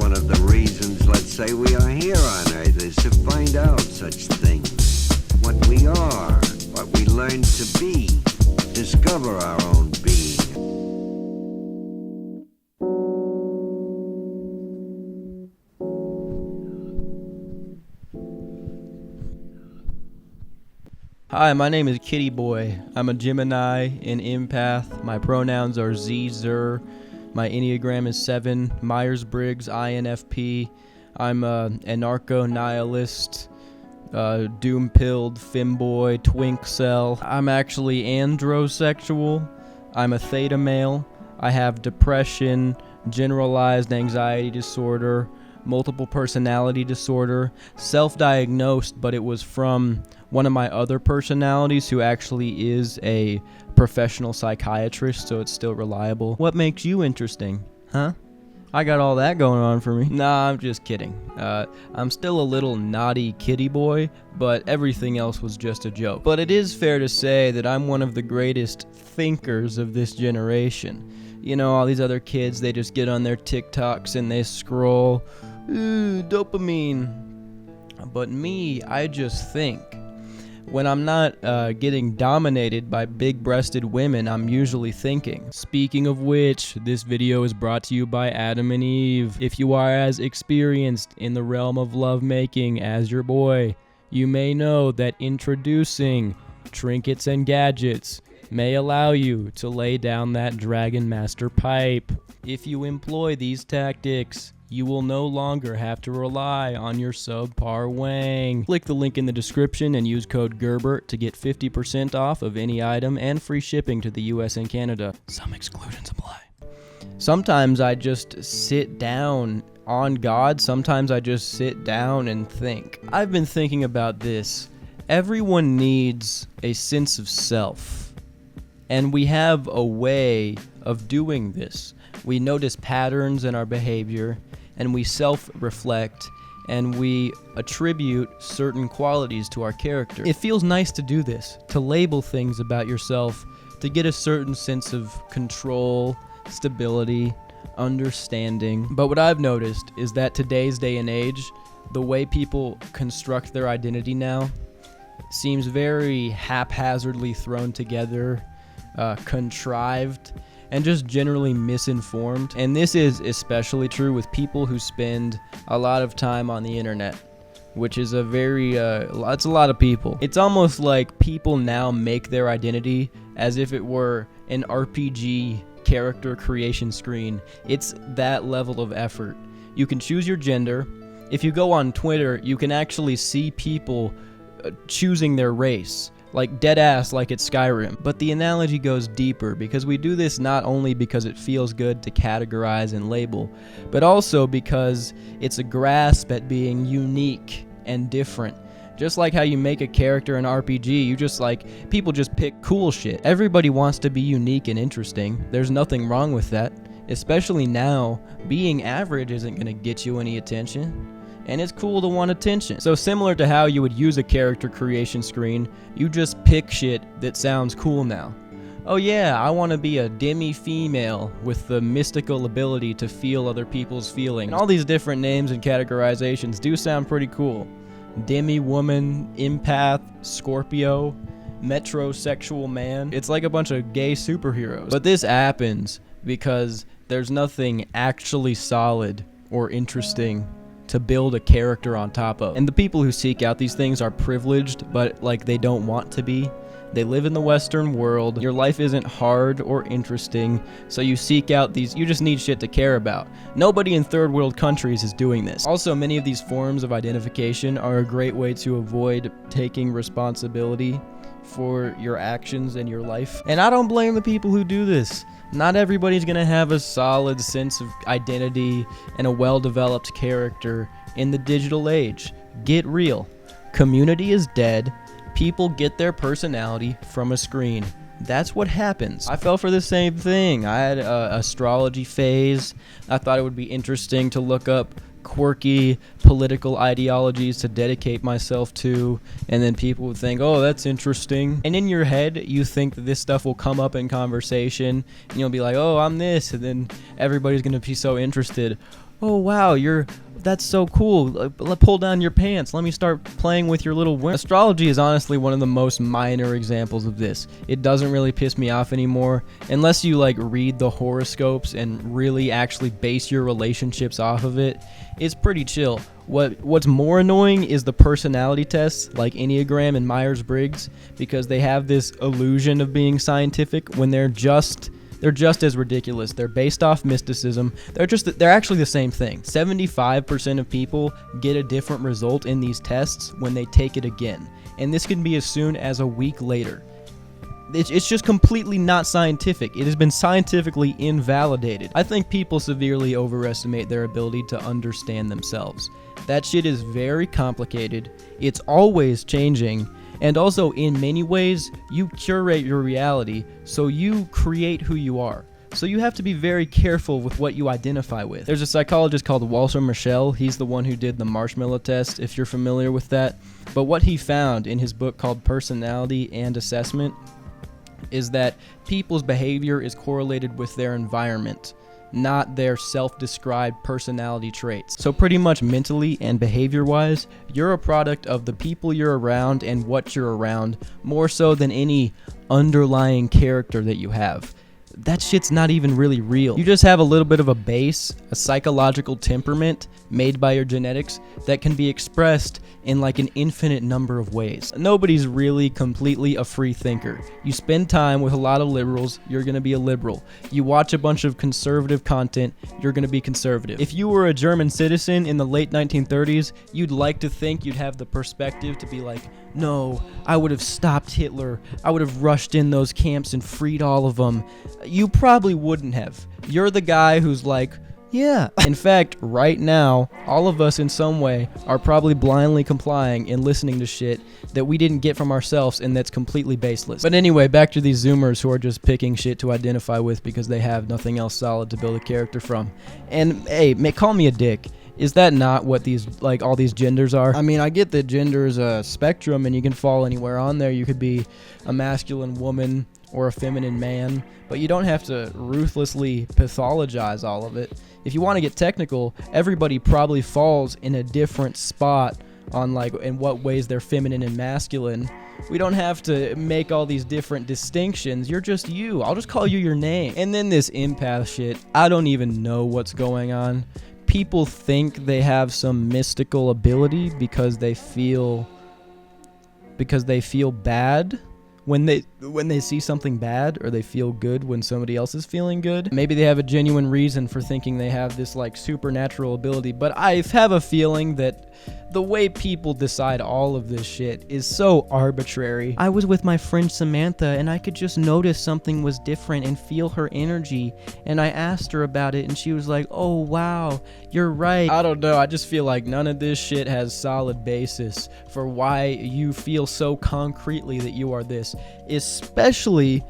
one of the reasons, let's say, we are here on Earth is to find out such things. What we are, what we learn to be, discover our own being. Hi, my name is Kitty Boy. I'm a Gemini, an empath. My pronouns are Z, Zer. My Enneagram is 7, Myers-Briggs, INFP. I'm a anarcho-nihilist, doom-pilled femboy, twink cell. I'm actually androsexual. I'm a theta male. I have depression, generalized anxiety disorder, multiple personality disorder, self-diagnosed, but it was from one of my other personalities who actually is a professional psychiatrist, so it's still reliable. What makes you interesting, huh? I got all that going on for me. Nah, I'm just kidding. I'm still a little naughty kitty boy, but everything else was just a joke. But it is fair to say that I'm one of the greatest thinkers of this generation. You know, all these other kids, they just get on their TikToks and they scroll, ooh, dopamine. But me, I just think. When I'm not getting dominated by big-breasted women, I'm usually thinking. Speaking of which, this video is brought to you by Adam and Eve. If you are as experienced in the realm of lovemaking as your boy, you may know that introducing trinkets and gadgets may allow you to lay down that Dragon Master pipe. If you employ these tactics, you will no longer have to rely on your subpar wang. Click the link in the description and use code Gerbert to get 50% off of any item and free shipping to the US and Canada. Some exclusions apply. Sometimes I just sit down on God. Sometimes I just sit down and think. I've been thinking about this. Everyone needs a sense of self. And we have a way of doing this. We notice patterns in our behavior, and we self-reflect, and we attribute certain qualities to our character. It feels nice to do this, to label things about yourself, to get a certain sense of control, stability, understanding. But what I've noticed is that today's day and age, the way people construct their identity now seems very haphazardly thrown together, contrived, and just generally misinformed. And this is especially true with people who spend a lot of time on the internet, which is a very, it's a lot of people. It's almost like people now make their identity as if it were an RPG character creation screen. It's that level of effort. You can choose your gender. If you go on Twitter, you can actually see people choosing their race. Like dead ass, like it's Skyrim. But the analogy goes deeper because we do this not only because it feels good to categorize and label, but also because it's a grasp at being unique and different. Just like how you make a character in RPG, people just pick cool shit. Everybody wants to be unique and interesting. There's nothing wrong with that. Especially now, being average isn't gonna get you any attention. And it's cool to want attention. So similar to how you would use a character creation screen, you just pick shit that sounds cool now. Oh yeah, I want to be a demi-female with the mystical ability to feel other people's feelings. And all these different names and categorizations do sound pretty cool. Demi-woman, empath, Scorpio, metrosexual man. It's like a bunch of gay superheroes. But this happens because there's nothing actually solid or interesting to build a character on top of. And the people who seek out these things are privileged, but they don't want to be. They live in the Western world. Your life isn't hard or interesting, so you seek out these, you just need shit to care about. Nobody in third world countries is doing this. Also, many of these forms of identification are a great way to avoid taking responsibility for your actions and your life. And I don't blame the people who do this. Not everybody's gonna have a solid sense of identity and a well-developed character in the digital age. Get real. Community is dead. People get their personality from a screen. That's what happens. I fell for the same thing. I had a astrology phase. I thought it would be interesting to look up quirky political ideologies to dedicate myself to, and then people would think, oh, that's interesting. And in your head, you think that this stuff will come up in conversation, and you'll be like, oh, I'm this, and then everybody's gonna be so interested. oh wow, that's so cool. Pull down your pants. Let me start playing with your little worm. Astrology is honestly one of the most minor examples of this. It doesn't really piss me off anymore unless you like read the horoscopes and really actually base your relationships off of it. It's pretty chill. What's more annoying is the personality tests like Enneagram and Myers-Briggs, because they have this illusion of being scientific when they're just as ridiculous. They're based off mysticism. They're actually the same thing. 75% of people get a different result in these tests when they take it again. And this can be as soon as a week later. It's just completely not scientific. It has been scientifically invalidated. I think people severely overestimate their ability to understand themselves. That shit is very complicated. It's always changing. And also, in many ways, you curate your reality, so you create who you are. So you have to be very careful with what you identify with. There's a psychologist called Walter Mischel. He's the one who did the marshmallow test, if you're familiar with that. But what he found in his book called Personality and Assessment is that people's behavior is correlated with their environment, not their self-described personality traits. So pretty much mentally and behavior-wise, you're a product of the people you're around and what you're around, more so than any underlying character that you have. That shit's not even really real. You just have a little bit of a base, a psychological temperament made by your genetics that can be expressed in like an infinite number of ways. Nobody's really completely a free thinker. You spend time with a lot of liberals, you're gonna be a liberal. You watch a bunch of conservative content, you're gonna be conservative. If you were a German citizen in the late 1930s, you'd like to think you'd have the perspective to be like, no, I would have stopped Hitler. I would have rushed in those camps and freed all of them. You probably wouldn't have. You're the guy who's like, yeah. In fact, right now, all of us in some way are probably blindly complying and listening to shit that we didn't get from ourselves and that's completely baseless. But anyway, back to these Zoomers who are just picking shit to identify with because they have nothing else solid to build a character from. And hey, call me a dick. Is that not what all these genders are? I mean, I get that gender is a spectrum and you can fall anywhere on there. You could be a masculine woman or a feminine man, but you don't have to ruthlessly pathologize all of it. If you want to get technical, everybody probably falls in a different spot on in what ways they're feminine and masculine. We don't have to make all these different distinctions. You're just you. I'll just call you your name. And then this empath shit, I don't even know what's going on. People think they have some mystical ability because they feel bad when they see something bad, or they feel good when somebody else is feeling good. Maybe they have a genuine reason for thinking they have this supernatural ability, but I have a feeling that the way people decide all of this shit is so arbitrary. I was with my friend Samantha and I could just notice something was different and feel her energy, and I asked her about it and she was like, oh wow, you're right. I don't know, I just feel like none of this shit has solid basis for why you feel so concretely that you are this, especially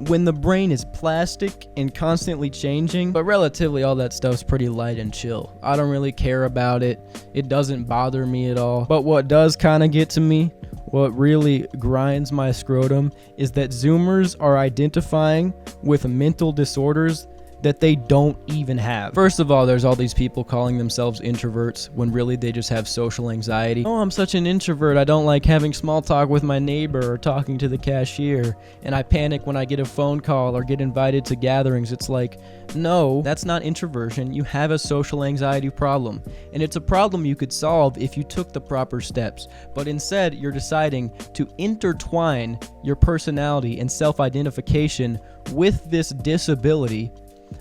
when the brain is plastic and constantly changing. But relatively all that stuff's pretty light and chill. I don't really care about it. It doesn't bother me at all. But what does kind of get to me, what really grinds my scrotum, is that Zoomers are identifying with mental disorders that they don't even have. First of all, there's all these people calling themselves introverts when really they just have social anxiety. Oh, I'm such an introvert. I don't like having small talk with my neighbor or talking to the cashier. And I panic when I get a phone call or get invited to gatherings. It's like, no, that's not introversion. You have a social anxiety problem. And it's a problem you could solve if you took the proper steps. But instead, you're deciding to intertwine your personality and self-identification with this disability,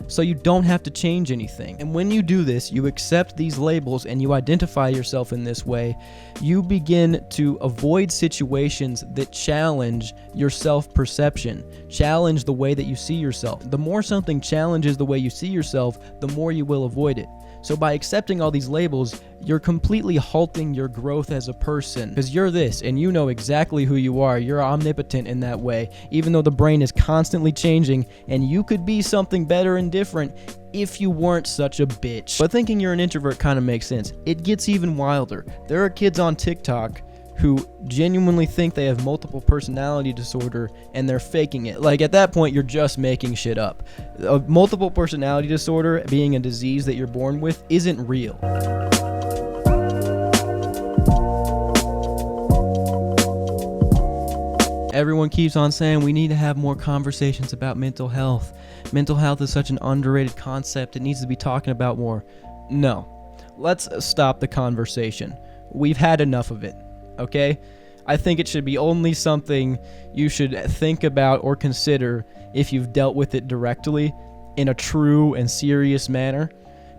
so you don't have to change anything. And when you do this, you accept these labels and you identify yourself in this way, you begin to avoid situations that challenge your self-perception, challenge the way that you see yourself. The more something challenges the way you see yourself, the more you will avoid it. So by accepting all these labels, you're completely halting your growth as a person, because you're this and you know exactly who you are. You're omnipotent in that way, even though the brain is constantly changing, and you could be something better and different if you weren't such a bitch. But thinking you're an introvert kind of makes sense. It gets even wilder. There are kids on TikTok who genuinely think they have multiple personality disorder and they're faking it. Like, at that point, you're just making shit up. A multiple personality disorder being a disease that you're born with isn't real. Everyone keeps on saying we need to have more conversations about mental health. Mental health is such an underrated concept. It needs to be talking about more. No. Let's stop the conversation. We've had enough of it, okay? I think it should be only something you should think about or consider if you've dealt with it directly in a true and serious manner,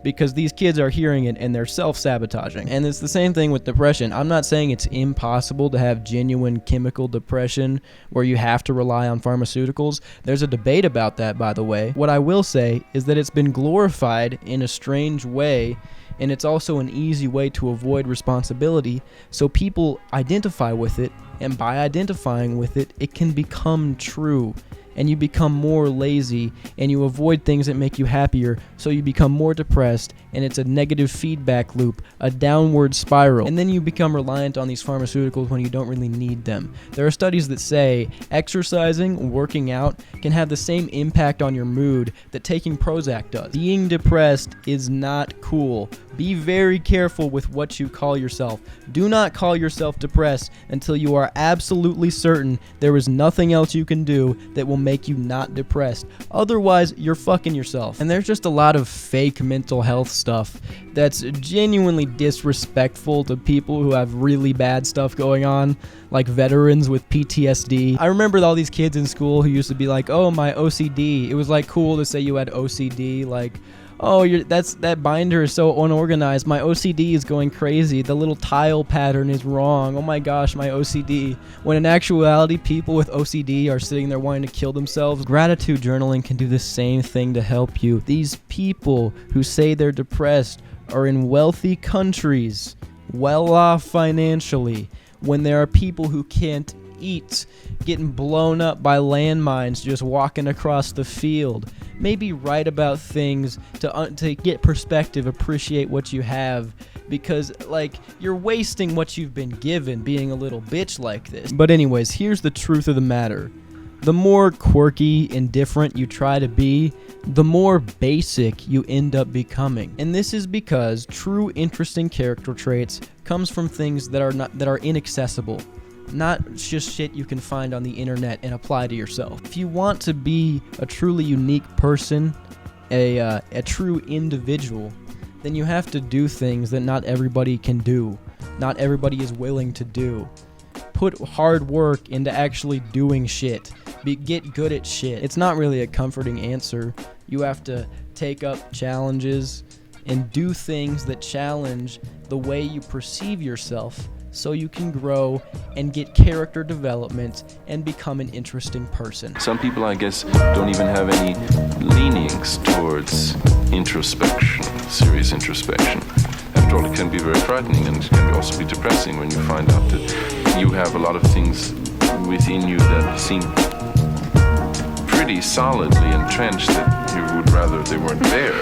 because these kids are hearing it and they're self-sabotaging. And it's the same thing with depression. I'm not saying it's impossible to have genuine chemical depression where you have to rely on pharmaceuticals. There's a debate about that, by the way. What I will say is that it's been glorified in a strange way, and it's also an easy way to avoid responsibility, so people identify with it, and by identifying with it, it can become true. And you become more lazy, and you avoid things that make you happier, so you become more depressed, and it's a negative feedback loop, a downward spiral. And then you become reliant on these pharmaceuticals when you don't really need them. There are studies that say exercising, working out, can have the same impact on your mood that taking Prozac does. Being depressed is not cool. Be very careful with what you call yourself. Do not call yourself depressed until you are absolutely certain there is nothing else you can do that will make you not depressed. Otherwise, you're fucking yourself. And there's just a lot of fake mental health stuff that's genuinely disrespectful to people who have really bad stuff going on, like veterans with PTSD. I remember all these kids in school who used to be like, oh, my OCD. It was like cool to say you had OCD, like, oh, that binder is so unorganized. My OCD is going crazy. The little tile pattern is wrong. Oh my gosh, my OCD. When in actuality, people with OCD are sitting there wanting to kill themselves. Gratitude journaling can do the same thing to help you. These people who say they're depressed are in wealthy countries, well off financially, when there are people who can't eat, getting blown up by landmines just walking across the field. Maybe write about things to get perspective, appreciate what you have, because, like, you're wasting what you've been given being a little bitch like this. But anyways, here's the truth of the matter. The more quirky and different you try to be, the more basic you end up becoming. And this is because true interesting character traits comes from things that are inaccessible. Not just shit you can find on the internet and apply to yourself. If you want to be a truly unique person, a true individual, then you have to do things that not everybody can do. Not everybody is willing to do. Put hard work into actually doing shit. Get good at shit. It's not really a comforting answer. You have to take up challenges and do things that challenge the way you perceive yourself, so you can grow and get character development and become an interesting person. Some people, I guess, don't even have any leanings towards introspection, serious introspection. After all, it can be very frightening, and it can also be depressing when you find out that you have a lot of things within you that seem pretty solidly entrenched that you would rather they weren't there.